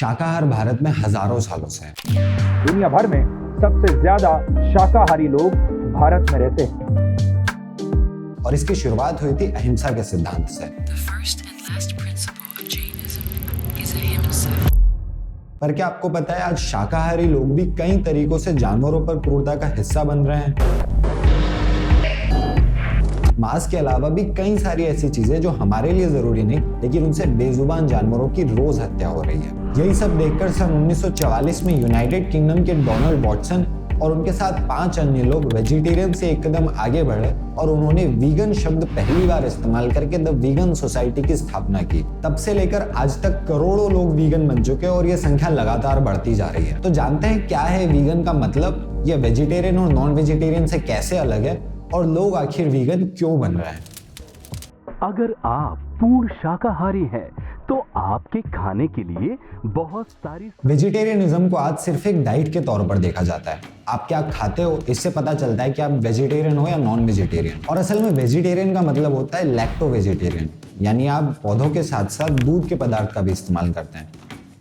शाकाहार भारत में हजारों सालों से है। दुनिया भर में सबसे ज्यादा शाकाहारी लोग भारत में रहते हैं और इसकी शुरुआत हुई थी अहिंसा के सिद्धांत से। The first and last principle of Jainism is ahimsa. पर क्या आपको पता है आज शाकाहारी लोग भी कई तरीकों से जानवरों पर क्रूरता का हिस्सा बन रहे हैं। मांस के अलावा भी कई सारी ऐसी चीजें जो हमारे लिए जरूरी नहीं, लेकिन उनसे बेजुबान जानवरों की रोज हत्या हो रही है। यही सब देखकर सन 1944 में यूनाइटेड किंगडम के डोनाल्ड वॉटसन और उनके साथ 5 अन्य लोग वेजिटेरियन से एक कदम आगे बढ़े और उन्होंने वीगन शब्द पहली बार इस्तेमाल करके द वीगन सोसाइटी की स्थापना की। तब से लेकर आज तक करोड़ों लोग वीगन बन चुके हैं और ये संख्या लगातार बढ़ती जा रही है। तो जानते हैं क्या है वीगन का मतलब, ये वेजिटेरियन और नॉन वेजिटेरियन से कैसे अलग है और लोग आखिर वीगन क्यों बन रहे हैं। अगर आप पूर्ण शाकाहारी हैं तो आपके खाने के लिए बहुत सारी वेजिटेरियनिज्म को आज सिर्फ एक डाइट के तौर पर देखा जाता है। आप क्या खाते हो इससे पता चलता है कि आप वेजिटेरियन हो या नॉन वेजिटेरियन। और असल में वेजिटेरियन का मतलब होता है लैक्टो वेजिटेरियन, यानी आप पौधों के साथ साथ दूध के पदार्थ का भी इस्तेमाल करते हैं।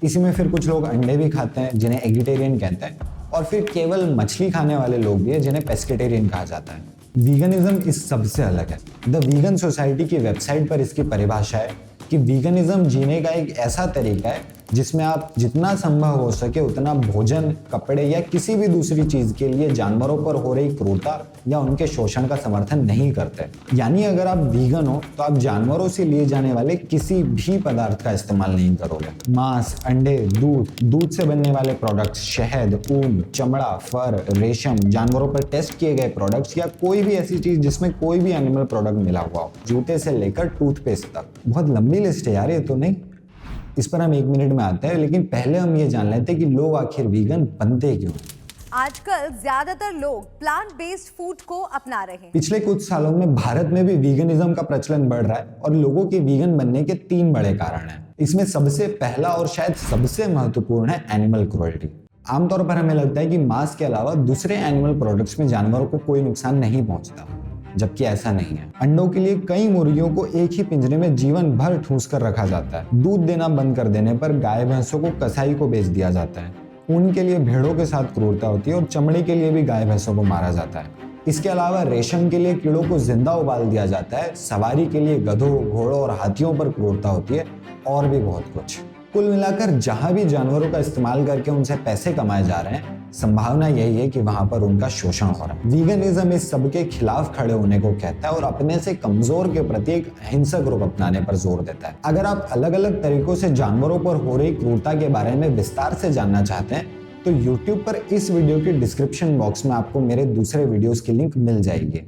इसी में फिर कुछ लोग अंडे भी खाते हैं जिन्हें एगिटेरियन कहते हैं, और फिर केवल मछली खाने वाले लोग भी हैं जिन्हें पेस्केटेरियन कहा जाता है। वीगनिज्म इस सबसे अलग है। द वीगन सोसाइटी की वेबसाइट पर इसकी परिभाषा है कि वीगनिज्म जीने का एक ऐसा तरीका है जिसमें आप जितना संभव हो सके उतना भोजन, कपड़े या किसी भी दूसरी चीज के लिए जानवरों पर हो रही क्रूरता या उनके शोषण का समर्थन नहीं करते। यानी अगर आप वीगन हो तो आप जानवरों से लिए जाने वाले किसी भी पदार्थ का इस्तेमाल नहीं करोगे। मांस, अंडे, दूध से बनने वाले प्रोडक्ट्स, शहद, ऊन, चमड़ा, फर, रेशम, जानवरों पर टेस्ट किए गए प्रोडक्ट्स या कोई भी ऐसी चीज जिसमें कोई भी एनिमल प्रोडक्ट मिला हुआ हो, जूते से लेकर टूथपेस्ट तक। बहुत लंबी लिस्ट है यार ये तो नहीं। इस पर हम 1 मिनट में आते हैं, लेकिन पहले हम ये जान लेते हैं कि लोग आखिर वीगन बनते क्यों। आजकल ज्यादातर लोग प्लांट बेस्ड फूड को अपना रहे हैं। पिछले कुछ सालों में भारत में भी वीगनिज्म का प्रचलन बढ़ रहा है और लोगों के वीगन बनने के 3 बड़े कारण हैं। इसमें सबसे पहला और शायद सबसे महत्वपूर्ण है एनिमल क्रुएल्टी। आमतौर पर हमें लगता है कि मांस के अलावा दूसरे एनिमल प्रोडक्ट्स में जानवरों को कोई नुकसान नहीं पहुंचता, जबकि ऐसा नहीं है। अंडों के लिए कई मुर्गियों को एक ही पिंजरे में जीवन भर ठूंस कर रखा जाता है। दूध देना बंद कर देने पर गाय भैंसों को कसाई को बेच दिया जाता है। ऊन के लिए भेड़ों के साथ क्रूरता होती है और चमड़े के लिए भी गाय भैंसों को मारा जाता है। इसके अलावा रेशम के लिए कीड़ों को जिंदा उबाल दिया जाता है। सवारी के लिए गधों, घोड़ों और हाथियों पर क्रूरता होती है और भी बहुत कुछ। कुल मिलाकर जहां भी जानवरों का इस्तेमाल करके उनसे पैसे कमाए जा रहे हैं, संभावना यही है कि वहां पर उनका शोषण हो रहा है। वीगनिज्म इस सबके खिलाफ खड़े होने को कहता है और अपने से कमजोर के प्रति एक अहिंसक रुख अपनाने पर जोर देता है। अगर आप अलग अलग तरीकों से जानवरों पर हो रही क्रूरता के बारे में विस्तार से जानना चाहते हैं तो YouTube पर इस वीडियो के डिस्क्रिप्शन बॉक्स में आपको मेरे दूसरे वीडियोस की लिंक मिल जाएगी।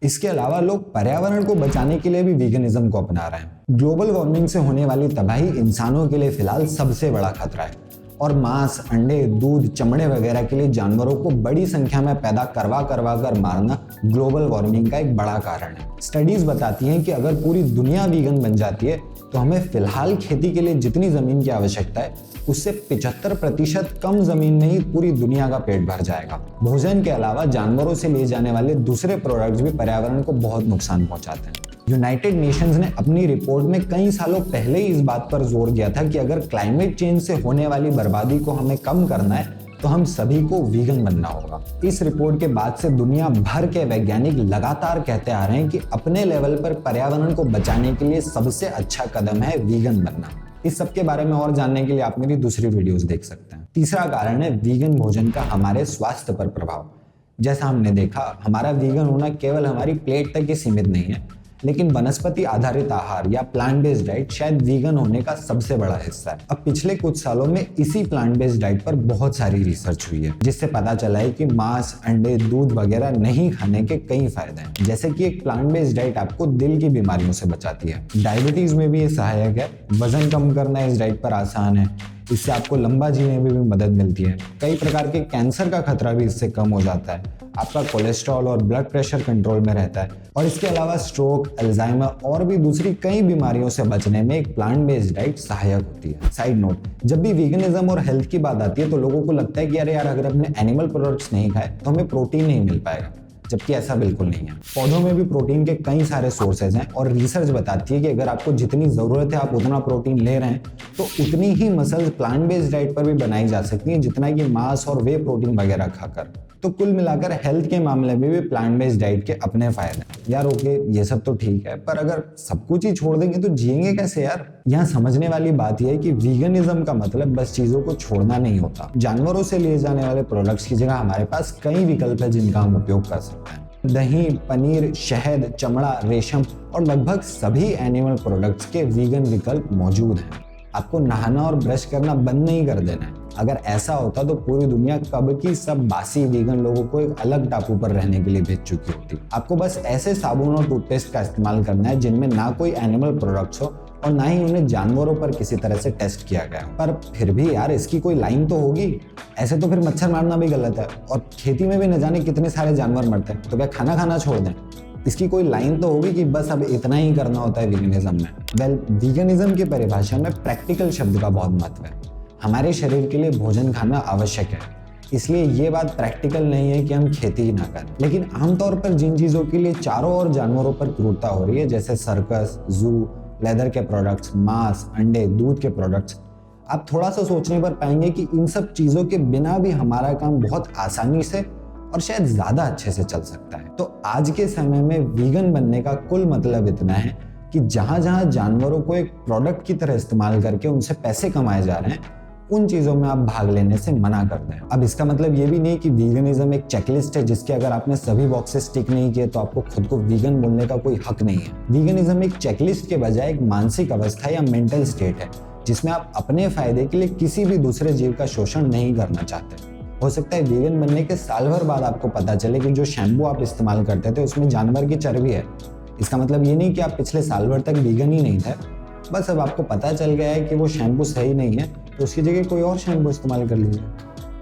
इसके अलावा लोग पर्यावरण को बचाने के लिए भी वीगनिज्म को अपना रहे हैं। ग्लोबल वार्मिंग से होने वाली तबाही इंसानों के लिए फिलहाल सबसे बड़ा खतरा है और मांस, अंडे, दूध, चमड़े वगैरह के लिए जानवरों को बड़ी संख्या में पैदा करवा कर मारना ग्लोबल वार्मिंग का एक बड़ा कारण है। स्टडीज बताती हैं कि अगर पूरी दुनिया वीगन बन जाती है तो हमें फिलहाल खेती के लिए जितनी जमीन की आवश्यकता है उससे 75% कम जमीन में ही पूरी दुनिया का पेट भर जाएगा। भोजन के अलावा जानवरों से लिए जाने वाले दूसरे प्रोडक्ट्स भी पर्यावरण को बहुत नुकसान पहुंचाते हैं। यूनाइटेड नेशंस ने अपनी रिपोर्ट में कई सालों पहले ही इस बात पर जोर दिया था कि अगर क्लाइमेट चेंज से होने वाली बर्बादी को हमें कम करना है तो हम सभी को वीगन बनना होगा। इस रिपोर्ट के बाद से दुनिया भर के वैज्ञानिक लगातार कहते आ रहे हैं कि अपने लेवल पर पर्यावरण को बचाने के लिए सबसे अच्छा कदम है वीगन बनना। इस सब के बारे में और जानने के लिए आप मेरी दूसरी वीडियोस देख सकते हैं। तीसरा कारण है वीगन भोजन का हमारे स्वास्थ्य पर प्रभाव। जैसा हमने देखा, हमारा वीगन होना केवल हमारी प्लेट तक ही सीमित नहीं है, लेकिन वनस्पति आधारित आहार या प्लांट बेस्ड डाइट शायद वीगन होने का सबसे बड़ा हिस्सा है। अब पिछले कुछ सालों में इसी प्लांट बेस्ड डाइट पर बहुत सारी रिसर्च हुई है, जिससे पता चला है कि मांस, अंडे, दूध वगैरह नहीं खाने के कई फायदे हैं। जैसे कि एक प्लांट बेस्ड डाइट आपको दिल की बीमारियों से बचाती है, डायबिटीज में भी ये सहायक है, वजन कम करना इस डाइट पर आसान है, इससे आपको लंबा जीने में भी मदद मिलती है, कई प्रकार के कैंसर का खतरा भी इससे कम हो जाता है, आपका कोलेस्ट्रॉल और ब्लड प्रेशर कंट्रोल में रहता है, और इसके अलावा स्ट्रोक, अल्जाइमर और भी दूसरी कई बीमारियों से बचने में एक प्लांट बेस्ड डाइट सहायक होती है। साइड नोट, जब भी वीगनिज्म और हेल्थ की बात आती है तो लोगों को लगता है कि अरे यार अगर हमने एनिमल प्रोडक्ट्स नहीं खाए तो हमें प्रोटीन नहीं मिल पाएगा। जबकि ऐसा बिल्कुल नहीं है। पौधों में भी प्रोटीन के कई सारे सोर्सेज हैं और रिसर्च बताती है कि अगर आपको जितनी जरूरत है आप उतना प्रोटीन ले रहे हैं तो उतनी ही मसल्स प्लांट बेस्ड डाइट पर भी बनाई जा सकती हैं जितना कि मांस और वे प्रोटीन वगैरह खाकर। तो कुल मिलाकर हेल्थ के मामले में भी प्लांट बेस्ड डाइट के अपने फायदे हैं। यार ओके, ये सब तो ठीक है, पर अगर सब कुछ ही छोड़ देंगे तो जिएंगे कैसे यार? यहाँ समझने वाली बात यह है कि वीगनिज्म का मतलब बस चीजों को छोड़ना नहीं होता। जानवरों से लिए जाने वाले प्रोडक्ट्स की जगह हमारे पास कई विकल्प है जिनका हम उपयोग कर सकते हैं। दही, पनीर, शहद, चमड़ा, रेशम और लगभग सभी एनिमल प्रोडक्ट्स के वीगन विकल्प मौजूद हैं। आपको नहाना और ब्रश करना बंद नहीं कर देना है। अगर ऐसा होता तो पूरी दुनिया कब की सब बासी वीगन लोगों को एक अलग टापू पर रहने के लिए भेज चुकी होती। आपको बस ऐसे साबुन और टूथपेस्ट का इस्तेमाल करना है जिनमें ना कोई एनिमल प्रोडक्ट्स हो और ना ही उन्हें जानवरों पर किसी तरह से टेस्ट किया गया हो। पर फिर भी यार इसकी कोई लाइन तो होगी। ऐसे तो फिर मच्छर मारना भी गलत है और खेती में भी न जाने कितने सारे जानवर मरते हैं, तो क्या खाना खाना छोड़ दें? इसकी कोई लाइन तो होगी कि बस अब इतना ही करना होता है वीगनिज्म में। वेल, वीगनिज्म की परिभाषा में प्रैक्टिकल शब्द का बहुत महत्व है। हमारे शरीर के लिए भोजन खाना आवश्यक है, इसलिए ये बात प्रैक्टिकल नहीं है कि हम खेती ही ना करें। लेकिन आमतौर पर जिन चीज़ों के लिए चारों ओर जानवरों पर क्रूरता हो रही है, जैसे सर्कस, जू, लेदर के प्रोडक्ट्स, मांस, अंडे, दूध के प्रोडक्ट्स, आप थोड़ा सा सोचने पर पाएंगे कि इन सब चीज़ों के बिना भी हमारा काम बहुत आसानी से और शायद ज़्यादा अच्छे से चल सकता है। तो आज के समय में वीगन बनने का कुल मतलब इतना है कि जहाँ जहाँ जानवरों को एक प्रोडक्ट की तरह इस्तेमाल करके उनसे पैसे कमाए जा रहे हैं, उन चीज़ों में आप भाग लेने से मना कर दें। अब इसका मतलब ये भी नहीं कि वीगनिज्म एक चेकलिस्ट है जिसके अगर आपने सभी बॉक्सेस टिक नहीं किए तो आपको खुद को वीगन बोलने का कोई हक नहीं है। वीगनिज्म एक चेकलिस्ट के बजाय एक मानसिक अवस्था या मेंटल स्टेट है जिसमें आप अपने फायदे के लिए किसी भी दूसरे जीव का शोषण नहीं करना चाहते। हो सकता है वीगन बनने के साल भर बाद आपको पता चले कि जो शैम्पू आप इस्तेमाल करते थे उसमें जानवर की चर्बी है। इसका मतलब ये नहीं कि आप पिछले साल भर तक वीगन ही नहीं थे, बस अब आपको पता चल गया है कि वो शैम्पू सही नहीं है तो उसकी जगह कोई और शैम्पू इस्तेमाल कर लीजिए।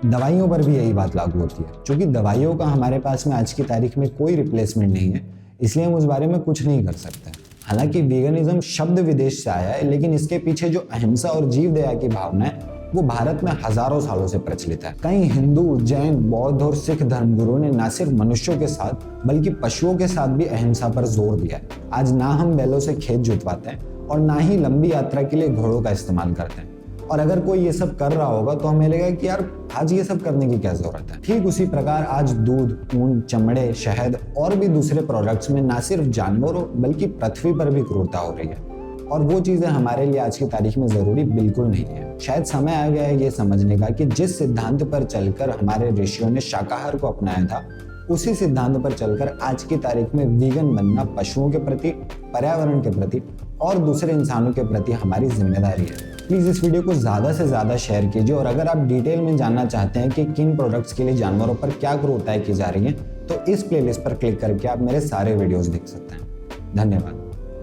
दवाइयों पर भी यही बात लागू होती है। क्योंकि दवाइयों का हमारे पास में आज की तारीख में कोई रिप्लेसमेंट नहीं है, इसलिए हम उस बारे में कुछ नहीं कर सकते। हालांकि वीगनिज्म शब्द विदेश से आया है, लेकिन इसके पीछे जो अहिंसा और जीव दया की भावना है वो भारत में हजारों सालों से प्रचलित है। कई हिंदू, जैन, बौद्ध और सिख धर्मगुरुओं ने न सिर्फ मनुष्यों के साथ बल्कि पशुओं के साथ भी अहिंसा पर जोर दिया है। आज ना हम बैलों से खेत जुतवाते हैं और ना ही लंबी यात्रा के लिए घोड़ों का इस्तेमाल करते हैं। और अगर कोई ये सब कर रहा होगा तो हमें लगेगा कि यार आज ये सब करने की क्या जरूरत है। ठीक उसी प्रकार आज दूध, ऊन, चमड़े, शहद और भी दूसरे प्रोडक्ट्स में ना सिर्फ जानवरों बल्कि पृथ्वी पर भी क्रूरता हो रही है और वो चीजें हमारे लिए आज की तारीख में जरूरी बिल्कुल नहीं है। शायद समय आ गया है ये समझने का कि जिस सिद्धांत पर चलकर हमारे ऋषियों ने शाकाहार को अपनाया था उसी सिद्धांत पर चलकर आज की तारीख में वीगन बनना पशुओं के प्रति, पर्यावरण के प्रति और दूसरे इंसानों के प्रति हमारी जिम्मेदारी है। प्लीज इस वीडियो को ज्यादा से ज्यादा शेयर कीजिए और अगर आप डिटेल में जानना चाहते हैं कि किन प्रोडक्ट्स के लिए जानवरों पर क्या क्रूरताएं की जा रही हैं तो इस प्लेलिस्ट पर क्लिक करके आप मेरे सारे वीडियोस देख सकते हैं। धन्यवाद।